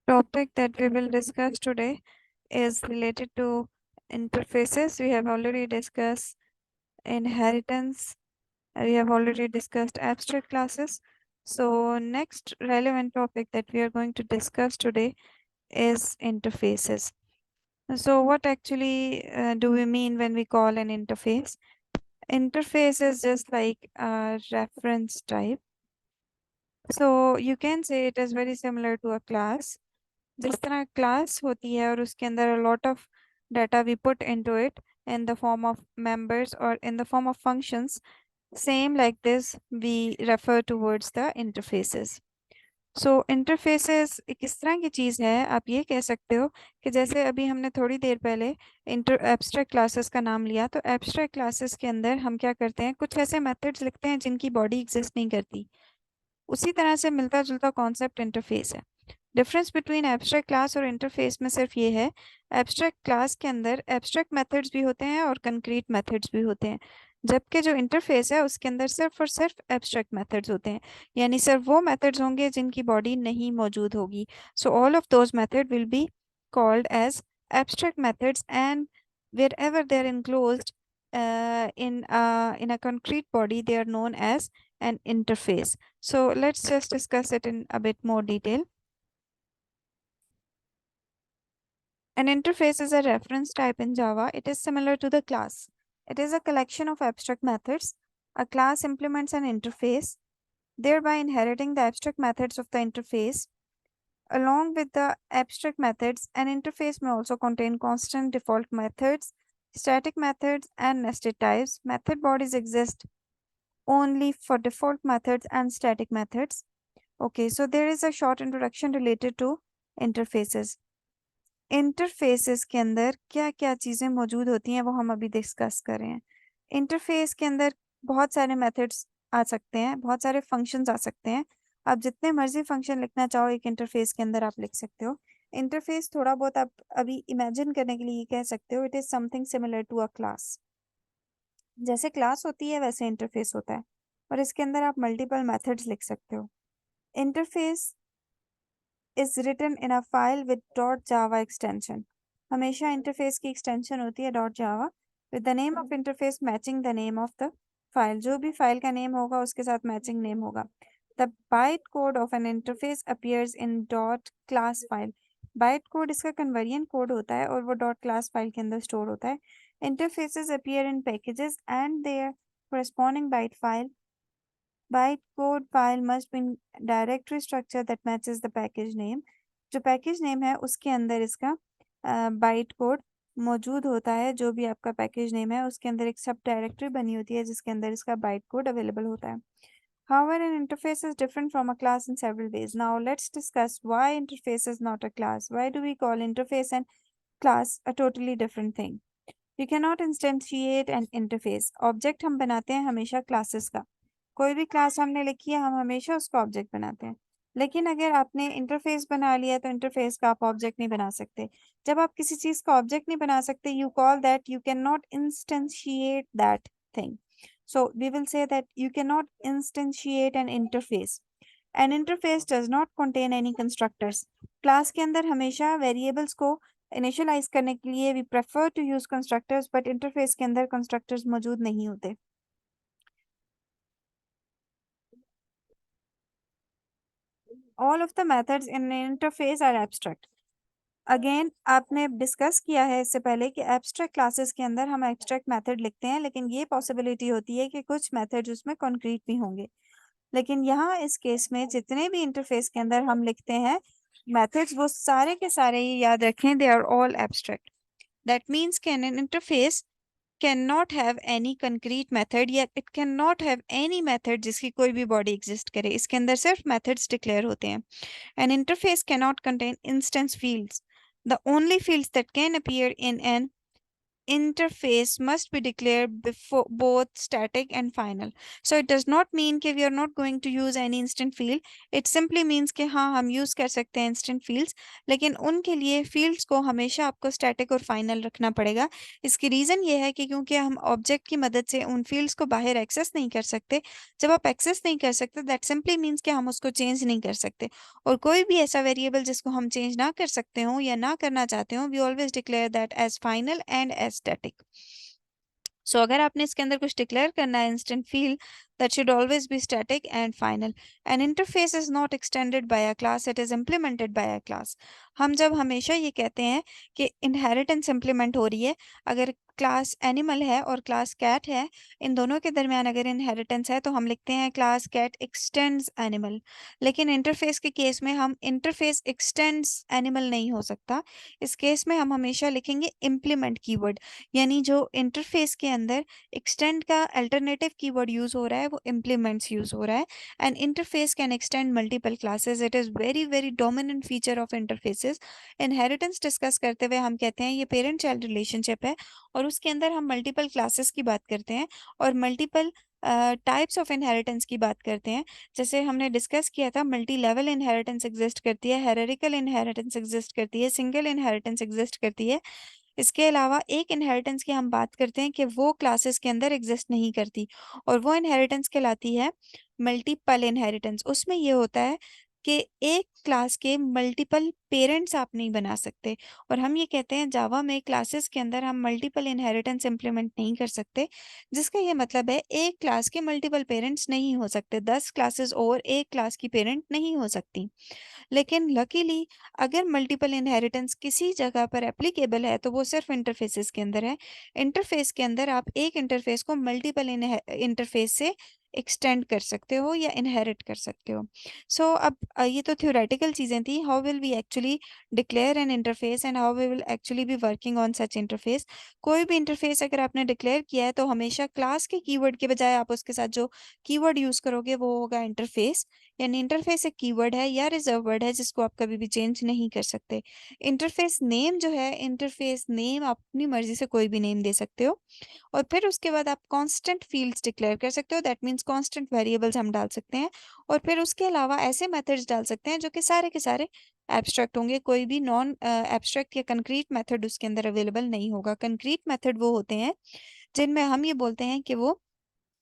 Topic that we will discuss today is related to interfaces. We have already discussed inheritance. We have already discussed abstract classes. So next relevant topic that we are going to discuss today is interfaces. So what actually do we mean when we call an interface? Interface is just like a reference type. So you can say it is very similar to a class. जिस तरह class होती है और उसके अंदर a lot of data we put into it in the form of members or in the form of functions, same like this we refer towards the interfaces. So interfaces एक इस तरह की चीज़ है, आप ये कह सकते हो कि जैसे अभी हमने थोड़ी देर पहले एब्स्ट्रैक्ट क्लासेस का नाम लिया, तो एब्स्ट्रैक्ट क्लासेस के अंदर हम क्या करते हैं, कुछ ऐसे मेथड्स लिखते हैं जिनकी बॉडी एग्जिस्ट नहीं करती। उसी तरह से मिलता जुलता कॉन्सेप्ट इंटरफेस है। डिफरेंस बिटवीन एब्स्ट्रैक्ट क्लास और इंटरफेस में सिर्फ ये है, एब्स्ट्रैक्ट क्लास के अंदर एब्स्ट्रैक्ट मेथड्स भी होते हैं और कंक्रीट मेथड्स भी होते हैं, जबकि जो इंटरफेस है उसके अंदर सिर्फ और सिर्फ एब्स्ट्रैक्ट मेथड्स होते हैं, यानी सिर्फ वो मेथड्स होंगे जिनकी बॉडी नहीं मौजूद होगी। So all of those method will be called as abstract methods and wherever they are enclosed in a concrete body, they are known as an interface. So let's just discuss it in a bit more detail. An interface is a reference type in Java. It is similar to the class. It is a collection of abstract methods. A class implements an interface, thereby inheriting the abstract methods of the interface. Along with the abstract methods, an interface may also contain constant default methods, static methods, and nested types. Method bodies exist only for default methods and static methods. Okay, so there is a short introduction related to interfaces. Interfaces के अंदर क्या क्या चीज़ें मौजूद होती हैं वो हम अभी डिस्कस कर रहे हैं। इंटरफेस के अंदर बहुत सारे मेथड्स आ सकते हैं, बहुत सारे फंक्शंस आ सकते हैं। आप जितने मर्जी फंक्शन लिखना चाहो एक इंटरफेस के अंदर आप लिख सकते हो। इंटरफेस थोड़ा बहुत आप अभी इमेजिन करने के लिए ये कह सकते हो, it is something similar to a class. जैसे क्लास होती है वैसे इंटरफेस होता है, और इसके अंदर आप मल्टीपल मेथड्स लिख सकते हो। Interface is written in a file with .java extension. हमेशा इंटरफेस की एक्सटेंशन होती है .java with the name of interface matching the name of the file. जो भी फाइल का नेम होगा उसके साथ मैचिंग नेम होगा। The bytecode of an interface appears in .class file. bytecode इसका कन्वर्जन कोड होता है और वो .class फाइल के अंदर स्टोर होता है। Interfaces appear in packages and their corresponding byte file. Bytecode file must be in directory structure that matches the package name. जो पैकेज नेम है उसके अंदर इसका बाइट कोड मौजूद होता है। जो भी आपका पैकेज नेम है उसके अंदर एक सब डायरेक्टरी बनी होती है जिसके अंदर इसका बाइट कोड अवेलेबल होता है। However, an interface is different from a class in several ways. Now, let's discuss why interface is not a class. Why do we call interface and class a totally different thing? You cannot instantiate an interface. Object हम बनाते हैं हमेशा classes का। कोई भी class हमने लिखी है हम हमेशा उसका ऑब्जेक्ट बनाते हैं, लेकिन अगर आपने इंटरफेस बना लिया तो इंटरफेस का आप ऑब्जेक्ट नहीं बना सकते। जब आप किसी चीज का ऑब्जेक्ट नहीं बना सकते, you call that, you can not instantiate that thing. So we will say that you can not instantiate an interface. An interface does not contain any constructors. Class के अंदर हमेशा वेरिएबल्स को इनिशियलाइज करने के लिए we prefer to use constructors, but interface के अंदर constructors मौजूद नहीं होते। All of the methods in an interface are abstract. Again आपने डिस्कस किया है इससे पहले कि एब्स्ट्रैक्ट क्लासेस के अंदर हम एब्स्ट्रैक्ट मेथड लिखते हैं, लेकिन ये पॉसिबिलिटी होती है कि कुछ मेथड्स उसमें कॉन्क्रीट भी होंगे। लेकिन यहाँ इस केस में जितने भी इंटरफेस के अंदर हम लिखते हैं मेथड्स, वो सारे के सारे ये याद रखें, they are all abstract. That means can an interface cannot have any concrete method, yet it cannot have any method जिसकी कोई भी बॉडी एग्जिस्ट करे। इसके अंदर सिर्फ मेथड्स डिक्लेयर होते हैं। An interface cannot contain instance fields. The only fields that can appear in an interface must be declared before both static and final. So it does not mean कि we are not going to use any instant field. It simply means कि हाँ हम use कर सकते हैं instant fields, लेकिन उनके लिए fields को हमेशा आपको static और final रखना पड़ेगा. इसकी reason ये है कि क्योंकि हम object की मदद से उन fields को बाहर access नहीं कर सकते. जब आप access नहीं कर सकते, that simply means कि हम उसको change नहीं कर सकते. और कोई भी ऐसा वेरिएबल जिसको हम चेंज ना कर सकते हो या ना करना चाहते हो, we always declare that as final and as static. So अगर आपने इसके अंदर कुछ डिक्लेयर करना है instance field, that should always be static and final. An interface is not extended by a class, it is implemented by a class. हम जब हमेशा ये कहते हैं कि inheritance implement हो रही है, अगर क्लास एनिमल है और क्लास कैट है, इन दोनों के दरमियान अगर इनहेरिटेंस है तो हम लिखते हैं क्लास कैट एक्सटेंड्स एनिमल. लेकिन इंटरफेस के केस में हम इंटरफेस एक्सटेंड्स एनिमल नहीं हो सकता. इस केस में हम हमेशा लिखेंगे इम्प्लीमेंट कीवर्ड, यानी जो इंटरफेस के अंदर एक्सटेंड का अल्टरनेटिव कीवर्ड यूज हो रहा है वो इम्प्लीमेंट्स यूज हो रहा है. And interface can extend multiple classes. It is very very dominant feature of interfaces. Inheritance discuss करते हुए हम कहते हैं ये पेरेंट चाइल्ड रिलेशनशिप है और उसके अंदर हम मल्टीपल क्लासेस की बात करते हैं और मल्टीपल टाइप्स ऑफ इनहेरिटेंस की बात करते हैं. जैसे हमने डिस्कस किया था, मल्टी लेवल इनहेरिटेंस एग्जिस्ट करती है, हेरेरिकल इनहेरिटेंस एग्जिस्ट करती है, सिंगल इनहेरिटेंस एग्जिस्ट करती है. इसके अलावा एक इनहेरिटेंस की हम बात करते हैं कि वो क्लासेस के अंदर एग्जिस्ट नहीं करती और वो इनहेरिटेंस कहलाती है मल्टीपल इनहेरिटेंस. उसमें ये होता है कि एक क्लास के मल्टीपल पेरेंट्स आप नहीं बना सकते और हम ये कहते हैं जावा में क्लासेस के अंदर हम मल्टीपल इनहेरिटेंस इंप्लीमेंट नहीं कर सकते, जिसका ये मतलब है एक क्लास के मल्टीपल पेरेंट्स नहीं हो सकते. 10 क्लासेस और एक क्लास की पेरेंट नहीं हो सकती. लेकिन लकीली अगर मल्टीपल इनहेरिटेंस किसी जगह पर एप्लीकेबल है तो वो सिर्फ इंटरफेसेस के अंदर है. इंटरफेस के अंदर आप एक इंटरफेस को मल्टीपल इंटरफेस से एक्सटेंड कर सकते हो या इनहेरिट कर सकते हो. सो अब ये तो थ्योरेटिकल चीज़ें थी. How will we actually declare an interface and how we will actually be working on such interface. कोई भी इंटरफेस अगर आपने डिक्लेयर किया है तो हमेशा क्लास के कीवर्ड के बजाय आप उसके साथ जो कीवर्ड यूज़ करोगे वो होगा इंटरफेस. यानी इंटरफेस एक कीवर्ड है या रिजर्व वर्ड है जिसको आप कभी भी चेंज नहीं कर सकते. इंटरफेस नेम जो है, इंटरफेस नेम आप अपनी मर्जी से कोई भी नेम दे सकते हो और फिर उसके बाद आप कांस्टेंट फील्ड्स डिक्लेयर कर सकते हो. दैट मींस कांस्टेंट वेरिएबल्स हम डाल सकते हैं और फिर उसके अलावा ऐसे मेथड्स डाल सकते हैं जो कि सारे के सारे एब्स्ट्रैक्ट होंगे. कोई भी नॉन एब्स्ट्रैक्ट या कंक्रीट मेथड उसके अंदर अवेलेबल नहीं होगा. कंक्रीट मेथड वो होते हैं जिनमें हम ये बोलते हैं कि वो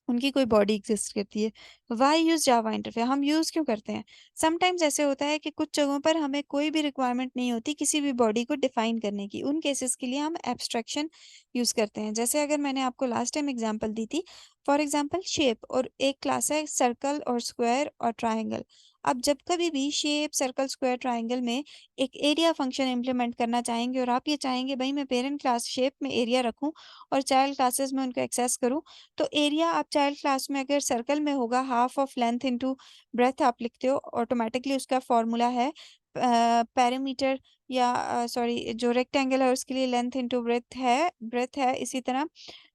उनकी कोई बॉडी एग्जिस्ट करती है. वाई यूज जावा इंटरफेस, हम यूज क्यों करते हैं? समटाइम्स ऐसे होता है कि कुछ जगहों पर हमें कोई भी रिक्वायरमेंट नहीं होती किसी भी बॉडी को डिफाइन करने की. उन केसेस के लिए हम एब्स्ट्रैक्शन यूज करते हैं. जैसे अगर मैंने आपको लास्ट टाइम एग्जांपल दी थी, फॉर एग्जांपल शेप, और एक क्लास है सर्कल और स्क्वायर और ट्राइंगल. अब जब कभी भी शेप, सर्कल, स्क्वायर, ट्राइंगल में एक एरिया फंक्शन इंप्लीमेंट करना चाहेंगे और आप ये चाहेंगे भाई मैं पेरेंट क्लास शेप में एरिया रखूं और चाइल्ड क्लासेस में उनको एक्सेस करूं, तो एरिया आप चाइल्ड क्लास में अगर सर्कल में होगा half of length into breadth आप लिखते हो. ऑटोमेटिकली उसका फॉर्मूला है पेरीमीटर या सॉरी जो रेक्टेंगल है उसके लिए लेंथ इनटू ब्रेथ है. इसी तरह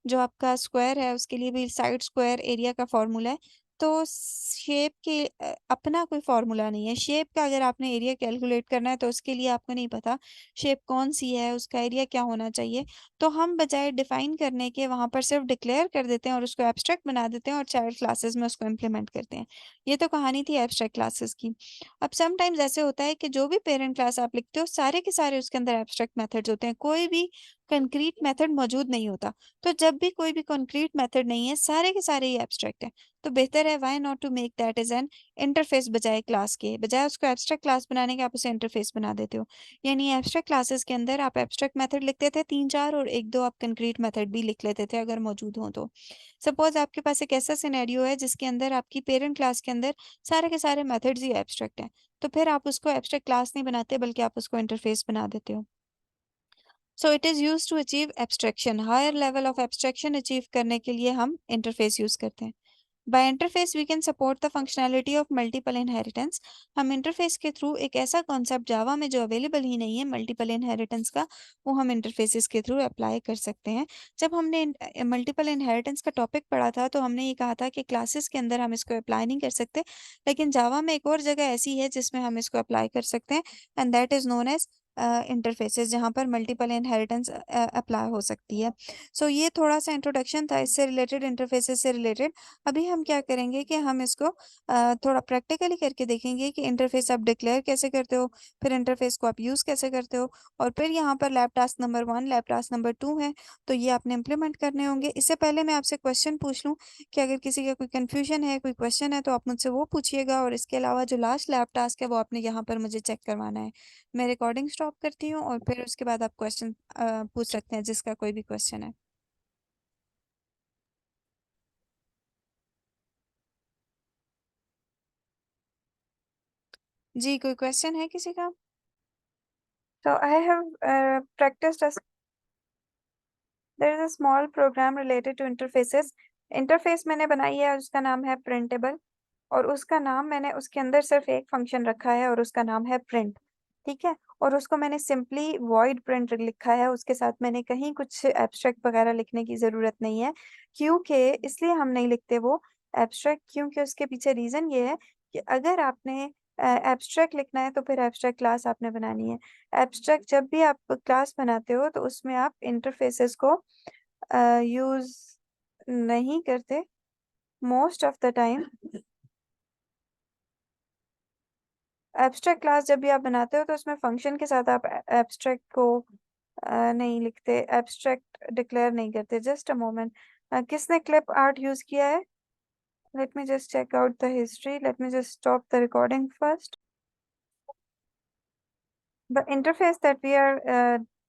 जो आपका स्क्वायर है उसके लिए भी साइड स्क्वायर एरिया का फॉर्मूला है. तो शेप के अपना कोई फॉर्मूला नहीं है. शेप का अगर आपने एरिया कैलकुलेट करना है तो उसके लिए आपको नहीं पता शेप कौन सी है, उसका एरिया क्या होना चाहिए. तो हम बजाय डिफाइन करने के वहाँ पर सिर्फ डिक्लेयर कर देते हैं और उसको एब्स्ट्रैक्ट बना देते हैं और चाइल्ड क्लासेस में उसको इम्प्लीमेंट करते हैं. ये तो कहानी थी एब्स्ट्रैक्ट क्लासेस की. अब समटाइम्स ऐसे होता है कि जो भी पेरेंट क्लास आप लिखते हो सारे के सारे उसके अंदर एब्स्ट्रैक्ट मेथड्स होते हैं, कोई भी कंक्रीट मेथड मौजूद नहीं होता. तो जब भी कोई भी कंक्रीट मेथड नहीं है, सारे के सारे ही एब्स्ट्रैक्ट है, तो बेहतर है why not to make that as an interface. बजाय क्लास के बजाय उसको एब्स्ट्रैक्ट क्लास बनाने के आप उसे इंटरफेस बना देते हो. यानी एब्स्ट्रैक्ट क्लासेस के अंदर आप एब्स्ट्रैक्ट मेथड लिखते थे 3-4 और 1-2 आप कंक्रीट मेथड भी लिख लेते थे अगर मौजूद हो तो. सपोज आपके पास एक ऐसा सिनेरियो है जिसके अंदर आपकी पेरेंट क्लास के अंदर सारे के सारे मेथड्स ही एब्स्ट्रैक्ट हैं, तो फिर आप उसको एब्स्ट्रैक्ट क्लास नहीं बनाते बल्कि आप उसको इंटरफेस बना देते हो. So it is use to achieve abstraction. Higher level of abstraction achieve करने के लिए हम इंटरफेस यूज करते हैं. By interface we can support the functionality of multiple inheritance. हम इंटरफेस के थ्रू एक ऐसा कॉन्सेप्ट जावा में जो अवेलेबल ही नहीं है मल्टीपल इनहेरिटेंस का, वो हम इंटरफेसेस के थ्रू अप्लाई कर सकते हैं. जब हमने मल्टीपल इनहेरिटेंस का टॉपिक पढ़ा था तो हमने ये कहा था कि क्लासेस के अंदर हम इसको अप्लाई नहीं कर सकते, लेकिन जावा में एक और जगह ऐसी है जिसमें हम इसको अप्लाई कर सकते हैं, and that is known as interfaces जहाँ पर मल्टीपल इनहेरिटेंस अप्लाई हो सकती है। सो ये थोड़ा सा इंट्रोडक्शन था इससे रिलेटेड, इंटरफेसेस से रिलेटेड। अभी हम क्या करेंगे कि हम इसको थोड़ा प्रैक्टिकली करके देखेंगे कि इंटरफेस आप डिक्लेयर कैसे करते हो, फिर इंटरफेस को आप यूज़ कैसे करते हो, और फिर यहाँ पर lab task number 1, lab task number 2 है, तो ये आपने इम्प्लीमेंट करने होंगे। इससे पहले मैं आपसे क्वेश्चन पूछ लूँ कि अगर किसी का कोई कन्फ्यूजन है, कोई क्वेश्चन है, तो आप मुझसे वो पूछिएगा, और इसके अलावा जो लास्ट लैब टास्क है वो आपने यहाँ पर मुझे चेक करवाना है। मैं रिकॉर्डिंग स्टॉप करती हूँ और फिर उसके बाद आप क्वेश्चन पूछ सकते हैं, जिसका कोई भी क्वेश्चन है। जी, कोई क्वेश्चन है किसी का? So I have practiced a there is a small program related to interfaces. Interface मैंने बनाई है, उसका नाम है प्रिंटेबल, और उसका नाम मैंने उसके अंदर सिर्फ एक फंक्शन रखा है और उसका नाम है प्रिंट। ठीक है, और उसको मैंने सिंपली वॉइड प्रिंट लिखा है, उसके साथ मैंने कहीं कुछ एब्स्ट्रैक्ट वगैरह लिखने की ज़रूरत नहीं है, क्योंकि इसलिए हम नहीं लिखते वो एब्स्ट्रैक्ट, क्योंकि उसके पीछे रीज़न ये है कि अगर आपने एब्स्ट्रैक्ट लिखना है तो फिर एब्स्ट्रैक्ट क्लास आपने बनानी है। एब्स्ट्रैक्ट जब भी आप क्लास बनाते हो तो उसमें आप इंटरफेसेस को यूज़ नहीं करते most of the time. Abstract class जब भी आप बनाते हो तो उसमें फंक्शन के साथ आप एब्स्ट्रैक्ट को नहीं लिखते, एब्स्ट्रैक्ट डिक्लेयर नहीं करते। जस्ट अ मोमेंट, किसने क्लिप आर्ट यूज किया है? Let me just check out the history, let me just stop the recording first. The interface that we are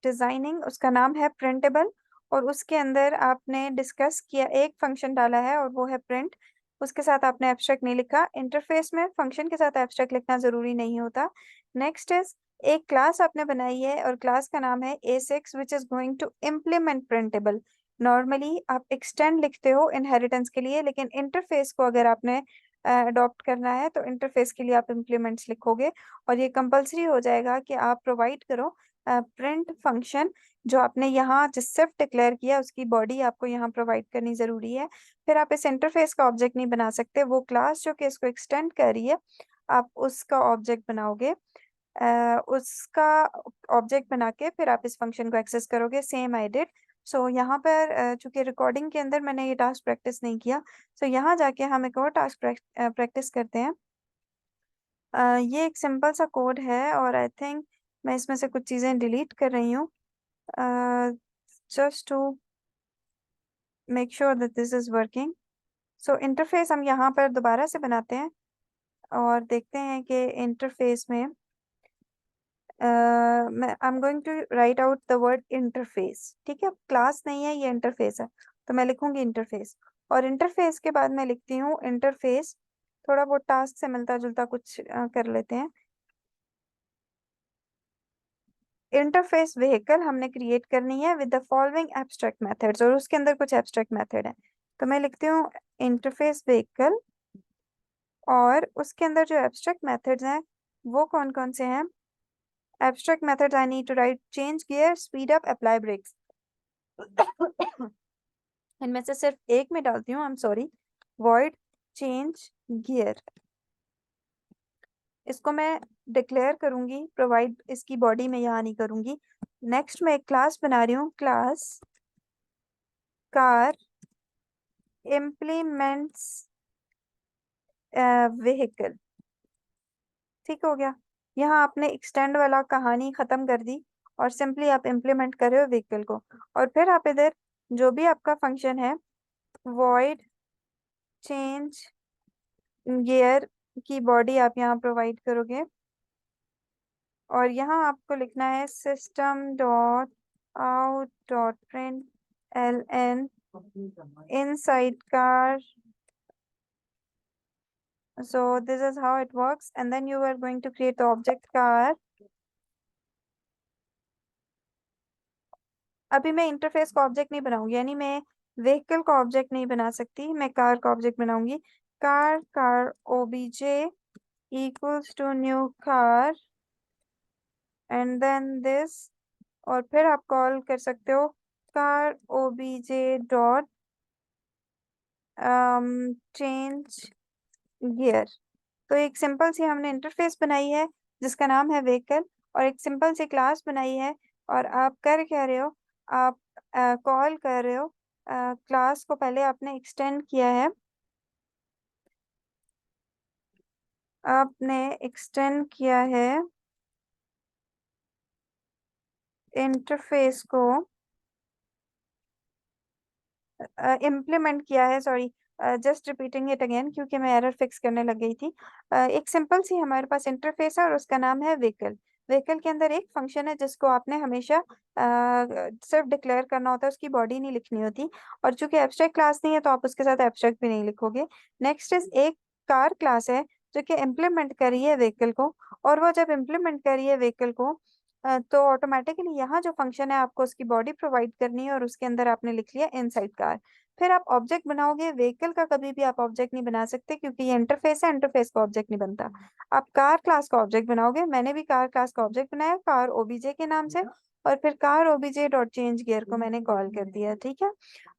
designing उसका नाम है प्रिंटेबल, और उसके अंदर आपने डिस्कस किया एक फंक्शन डाला है और वो है प्रिंट। उसके साथ आपने एब्स्ट्रैक्ट नहीं लिखा। इंटरफेस में फंक्शन के साथ एब्स्ट्रैक्ट लिखना जरूरी नहीं होता। नेक्स्ट इज, एक क्लास आपने बनाई है और क्लास का नाम है A6 which is going to implement printable. Normally आप एक्सटेंड लिखते हो इनहेरिटेंस के लिए, लेकिन इंटरफेस को अगर आपने अडॉप्ट करना है तो इंटरफेस के लिए आप इम्प्लीमेंट्स लिखोगे, और ये कंपलसरी हो जाएगा कि आप प्रोवाइड करो प्रिंट फंक्शन। जो आपने यहाँ जिस सिर्फ डिक्लेयर किया उसकी बॉडी आपको यहाँ प्रोवाइड करनी जरूरी है। फिर आप इस इंटरफेस का ऑब्जेक्ट नहीं बना सकते, वो क्लास जो कि इसको एक्सटेंड कर रही है आप उसका ऑब्जेक्ट बनाओगे। उसका ऑब्जेक्ट बना के फिर आप इस फंक्शन को एक्सेस करोगे, सेम आई डिड। सो यहाँ पर चूंकि रिकॉर्डिंग के अंदर मैंने ये टास्क प्रैक्टिस नहीं किया, सो यहाँ जाके हम एक और टास्क प्रैक्टिस करते हैं। ये एक सिंपल सा कोड है और आई थिंक मैं इसमें से कुछ चीज़ें डिलीट कर रही हूँ, just to make sure that this is working. So interface हम यहाँ पर दोबारा से बनाते हैं और देखते हैं कि इंटरफेस में मैं I am going to write out the word interface. ठीक है, क्लास नहीं है, ये इंटरफेस है, तो मैं लिखूंगी इंटरफेस, और इंटरफेस के बाद मैं लिखती हूँ इंटरफेस। थोड़ा बहुत टास्क से मिलता जुलता कुछ कर लेते हैं। इंटरफेस व्हीकल हमने क्रिएट करनी है with the following abstract methods, और उसके अंदर कुछ एब्स्ट्रैक्ट मेथड है, तो मैं लिखती हूँ इंटरफेस व्हीकल, और उसके अंदर जो एब्स्ट्रैक्ट मेथड्स हैं वो कौन कौन से हैं? Abstract methods I need to write change gear, speed up, apply brakes. इनमें से सिर्फ एक में डालती हूँ, I am sorry, void change gear. इसको मैं डिक्लेयर करूंगी, प्रोवाइड इसकी बॉडी में यहाँ नहीं करूंगी। नेक्स्ट मैं एक क्लास बना रही हूँ, क्लास कार इम्प्लीमेंट्स व्हीकल। ठीक हो गया, यहाँ आपने एक्सटेंड वाला कहानी खत्म कर दी और सिंपली आप इम्प्लीमेंट कर रहे हो व्हीकल को। और फिर आप इधर जो भी आपका फंक्शन है वॉइड चेंज गियर की बॉडी आप यहाँ प्रोवाइड करोगे, और यहाँ आपको लिखना है system dot out dot print L an inside car. So this is how it works, and then you are going to create the object car. अभी मैं इंटरफेस का ऑब्जेक्ट नहीं बनाऊंगी, यानी मैं व्हीकल का ऑब्जेक्ट नहीं बना सकती, मैं कार का ऑब्जेक्ट बनाऊंगी। Car car OBJ equals to new car and then this, और फिर आप कॉल कर सकते हो car OBJ dot change gear. तो एक सिंपल सी हमने इंटरफेस बनाई है जिसका नाम है व्हीकल, और एक सिंपल सी क्लास बनाई है, और आप कर क्या रहे हो, आप कॉल कर रहे हो, क्लास को पहले आपने एक्सटेंड किया है, आपने एक्सटेंड किया है इंटरफेस को, इम्प्लीमेंट किया है, sorry, just repeating it again क्योंकि मैं एरर फिक्स करने लग गई थी। एक सिंपल सी हमारे पास इंटरफेस है और उसका नाम है व्हीकल। व्हीकल के अंदर एक फंक्शन है जिसको आपने हमेशा सिर्फ डिक्लेयर करना होता है, उसकी बॉडी नहीं लिखनी होती, और चूंकि एब्स्ट्रैक्ट क्लास नहीं है तो आप उसके साथ एब्स्ट्रैक्ट भी नहीं लिखोगे। नेक्स्ट इज एक कार क्लास है जो कि इम्प्लीमेंट करी है व्हीकल को, और वो जब इम्प्लीमेंट करी है व्हीकल को तो ऑटोमेटिकली यहाँ जो फंक्शन है आपको उसकी बॉडी प्रोवाइड करनी है, और उसके अंदर आपने लिख लिया इनसाइड कार। फिर आप ऑब्जेक्ट बनाओगे, व्हीकल का कभी भी आप ऑब्जेक्ट नहीं बना सकते क्योंकि ये इंटरफेस है, इंटरफेस का ऑब्जेक्ट नहीं बनता। आप कार क्लास का ऑब्जेक्ट बनाओगे, मैंने भी कार क्लास का ऑब्जेक्ट बनाया कार ओबीजे के नाम से, और फिर car OBJ dot change gear को मैंने कॉल कर दिया। ठीक है,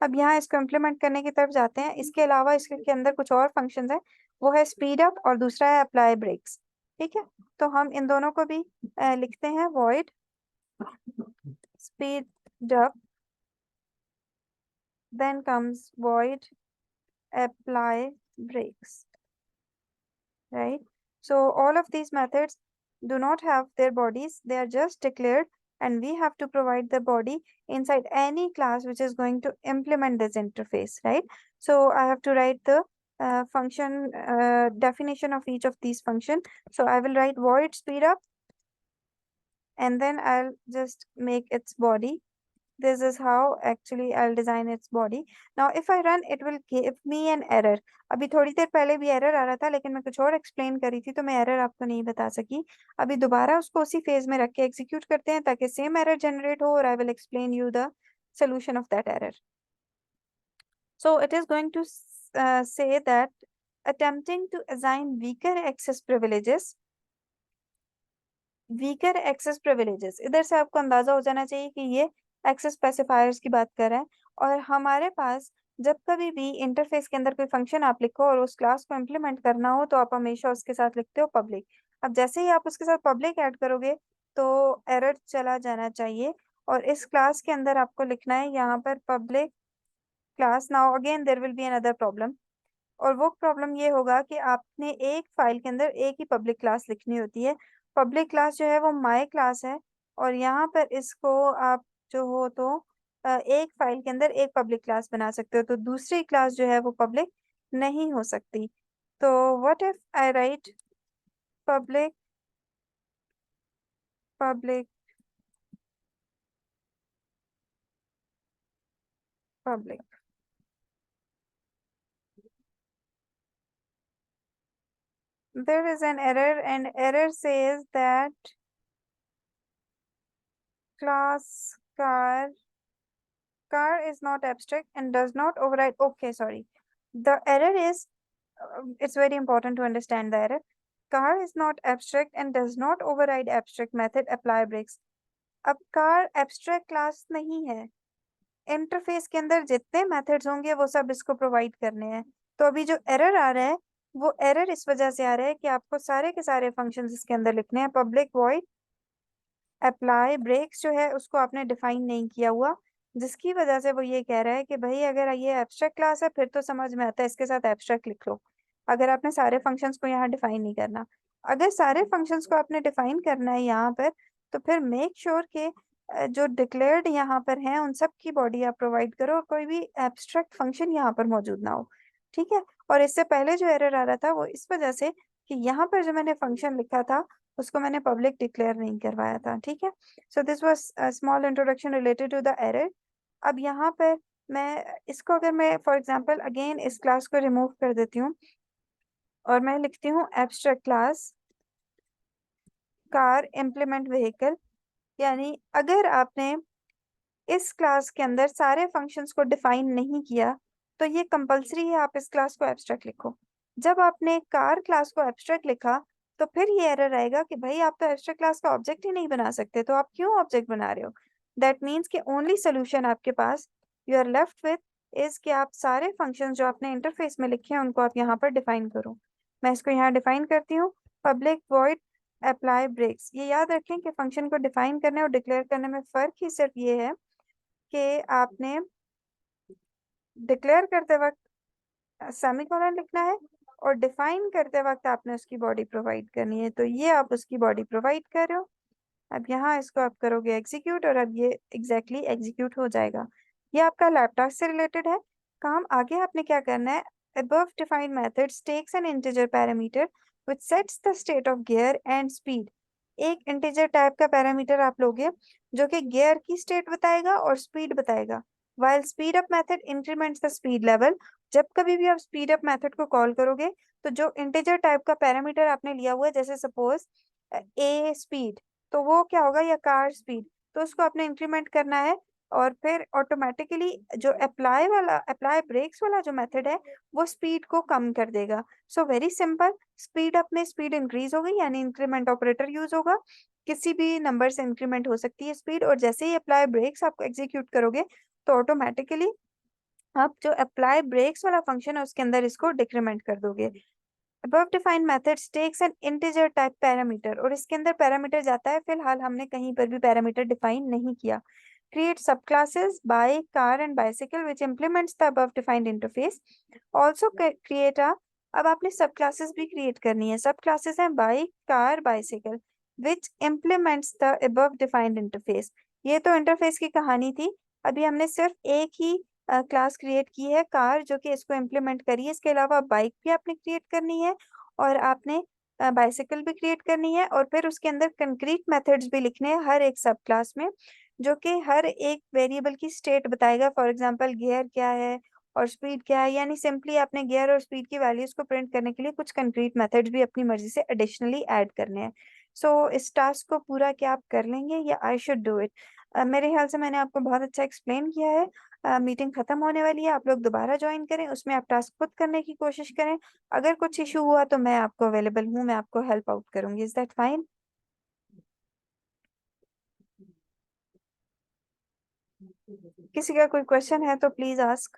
अब यहाँ इसको इम्प्लीमेंट करने की तरफ जाते हैं। इसके अलावा इसके अंदर कुछ और फंक्शन है, वो है स्पीड अप और दूसरा है अप्लाई ब्रेक्स। ठीक है, तो हम इन दोनों को भी लिखते हैं, void speed up, then comes void apply brakes, right? So all of these methods do not have their bodies, they are just declared, and we have to provide the body inside any class which is going to implement this interface, right? So I have to write the function definition of each of these function. So I will write void speed up, and then I'll just make its body. This is how actually I'll design its body. Now if I run it will give me an error. अभी थोड़ी देर पहले भी error आ रहा था लेकिन मैं कुछ और एक्सप्लेन कर रही थी तो मैं एरर आपको नहीं बता सकी। अभी दोबारा उसको उसी फेज में रख के एग्जीक्यूट करते हैं ताकि सेम एरर जनरेट हो, और I will explain you the solution of that error. So it is going to say that attempting to assign weaker access privileges, इधर से आपको अंदाजा हो जाना चाहिए कि ये एक्सेस स्पेसिफायर्स की बात कर रहे हैं। और हमारे पास जब कभी भी इंटरफेस के अंदर कोई फंक्शन आप लिखो और उस क्लास को इम्प्लीमेंट करना हो तो आप हमेशा उसके साथ लिखते हो पब्लिक। अब जैसे ही आप उसके साथ पब्लिक ऐड करोगे तो एरर चला जाना चाहिए, और इस क्लास के अंदर आपको लिखना है यहाँ पर public class. Now again there will be another problem, और वो प्रॉब्लम ये होगा कि आपने एक फाइल के अंदर एक ही पब्लिक क्लास लिखनी होती है। पब्लिक क्लास जो है वो माय क्लास है, और यहाँ पर इसको आप जो हो तो एक फाइल के अंदर एक पब्लिक क्लास बना सकते हो, तो दूसरी क्लास जो है वो पब्लिक नहीं हो सकती। तो what if I right public public public, there is an error and error says that class car is not abstract and does not override. Okay, sorry, the error is it's very important to understand the error. Car is not abstract and does not override abstract method apply breaks. अब car abstract class नहीं है, interface के अंदर जितने methods होंगे वो सब इसको प्रोवाइड करने हैं। तो अभी जो एरर आ रहा है वो एरर इस वजह से आ रहा है कि आपको सारे के सारे फंक्शंस इसके अंदर लिखने हैं। पब्लिक वॉइड अप्लाई ब्रेक्स जो है उसको आपने डिफाइन नहीं किया हुआ, जिसकी वजह से वो ये कह रहा है कि भाई अगर ये एब्स्ट्रैक्ट क्लास है फिर तो समझ में आता है इसके साथ एब्स्ट्रैक्ट लिख लो, अगर आपने सारे फंक्शंस को यहाँ डिफाइन नहीं करना। अगर सारे फंक्शंस को आपने डिफाइन करना है यहाँ पर तो फिर मेक श्योर के जो डिक्लेयर्ड यहाँ पर हैं उन सब की बॉडी आप प्रोवाइड करो और कोई भी एब्स्ट्रैक्ट फंक्शन यहाँ पर मौजूद ना हो। ठीक है, और इससे पहले जो एरर आ रहा था वो इस वजह से कि यहाँ पर जो मैंने फंक्शन लिखा था उसको मैंने पब्लिक डिक्लेयर नहीं करवाया था। ठीक है, so this was small introduction related to the error. अब यहाँ पर मैं इसको अगर मैं फॉर एग्जांपल अगेन इस क्लास को रिमूव कर देती हूँ और मैं लिखती हूँ abstract class car implement vehicle, यानी अगर आपने इस क्लास के अंदर सारे फंक्शंस को डिफाइन नहीं किया तो ये कंपलसरी है आप इस क्लास को एब्स्ट्रैक्ट लिखो। जब आपने कार क्लास को एब्स्ट्रैक्ट लिखा तो फिर ये एरर आएगा कि भाई आप तो एब्स्ट्रैक्ट क्लास का ऑब्जेक्ट ही नहीं बना सकते, तो आप क्यों ऑब्जेक्ट बना रहे हो। दैट मीन्स कि ओनली सोल्यूशन आपके पास you are left with is कि आप सारे फंक्शन जो आपने इंटरफेस में लिखे हैं उनको आप यहाँ पर डिफाइन करो। मैं इसको यहाँ डिफाइन करती हूँ, पब्लिक वॉइड अप्लाई ब्रेक्स। ये याद रखें कि फंक्शन को डिफाइन करने और डिक्लेयर करने में फर्क ही सिर्फ ये है कि आपने डिक्लेयर करते वक्त सेमीकोलन लिखना है और डिफाइन करते वक्त आपने उसकी बॉडी प्रोवाइड करनी है। तो ये आप उसकी बॉडी प्रोवाइड कर रहे हो। अब यहाँ इसको आप करोगे एग्जीक्यूट और अब ये एग्जैक्टली एग्जीक्यूट हो जाएगा। ये आपका लैपटॉप से रिलेटेड है काम। आगे आपने क्या करना है, above defined methods takes an integer parameter which sets the state of gear and speed। एक इंटीजर टाइप का पैरामीटर आप लोगे जो कि गियर की स्टेट बताएगा और स्पीड बताएगा। while speed up method increments the speed level। जब कभी भी आप स्पीड अप मेथड को कॉल करोगे तो जो इंटीजर टाइप का पैरामीटर आपने लिया हुआ है, जैसे सपोज ए स्पीड, तो वो क्या होगा, या कार स्पीड, तो उसको आपने इंक्रीमेंट करना है और फिर ऑटोमेटिकली जो अप्लाई ब्रेक्स वाला जो मेथड है वो स्पीड को कम कर देगा। So very simple, speed up में स्पीड इंक्रीज हो गई यानी इंक्रीमेंट ऑपरेटर यूज होगा। किसी भी नंबर से इंक्रीमेंट हो सकती है स्पीड, और जैसे ही अप्लाई ब्रेक्स आप एग्जीक्यूट करोगे तो ऑटोमेटिकली आप जो अप्लाई ब्रेक्स वाला फंक्शन है उसके अंदर इसको डिक्रीमेंट कर दोगे। above defined methods takes an integer type parameter, और इसके अंदर पैरामीटर जाता है, फिलहाल हमने कहीं पर भी पैरामीटर डिफाइन नहीं किया। create subclasses bike, car and bicycle which implements the above defined interface। also create a, अब आपने सब क्लासेस भी क्रिएट करनी है। सब क्लासेस हैं bike, car, bicycle which implements the above defined interface। ये तो इंटरफेस की कहानी थी। अभी हमने सिर्फ एक ही क्लास क्रिएट की है कार, जो कि इसको इम्प्लीमेंट करी है। इसके अलावा बाइक भी आपने क्रिएट करनी है और आपने बाइसिकल भी क्रिएट करनी है, और फिर उसके अंदर कंक्रीट मेथड्स भी लिखने हैं हर एक सब क्लास में, जो कि हर एक वेरिएबल की स्टेट बताएगा। फॉर एग्जांपल गियर क्या है और स्पीड क्या है, यानी सिंपली आपने गियर और स्पीड की वैल्यूज को प्रिंट करने के लिए कुछ कंक्रीट मेथड्स भी अपनी मर्जी से एडिशनली ऐड करने हैं। सो इस टास्क को पूरा क्या आप कर लेंगे या आई शुड डू इट? मेरे ख्याल से मैंने आपको बहुत अच्छा एक्सप्लेन किया है। मीटिंग खत्म होने वाली है, आप लोग दोबारा ज्वाइन करें, उसमें आप टास्क खुद करने की कोशिश करें। अगर कुछ इशू हुआ तो मैं आपको अवेलेबल हूँ, मैं आपको हेल्प आउट करूंगी। Is that fine? किसी का कोई क्वेश्चन है तो प्लीज आस्क।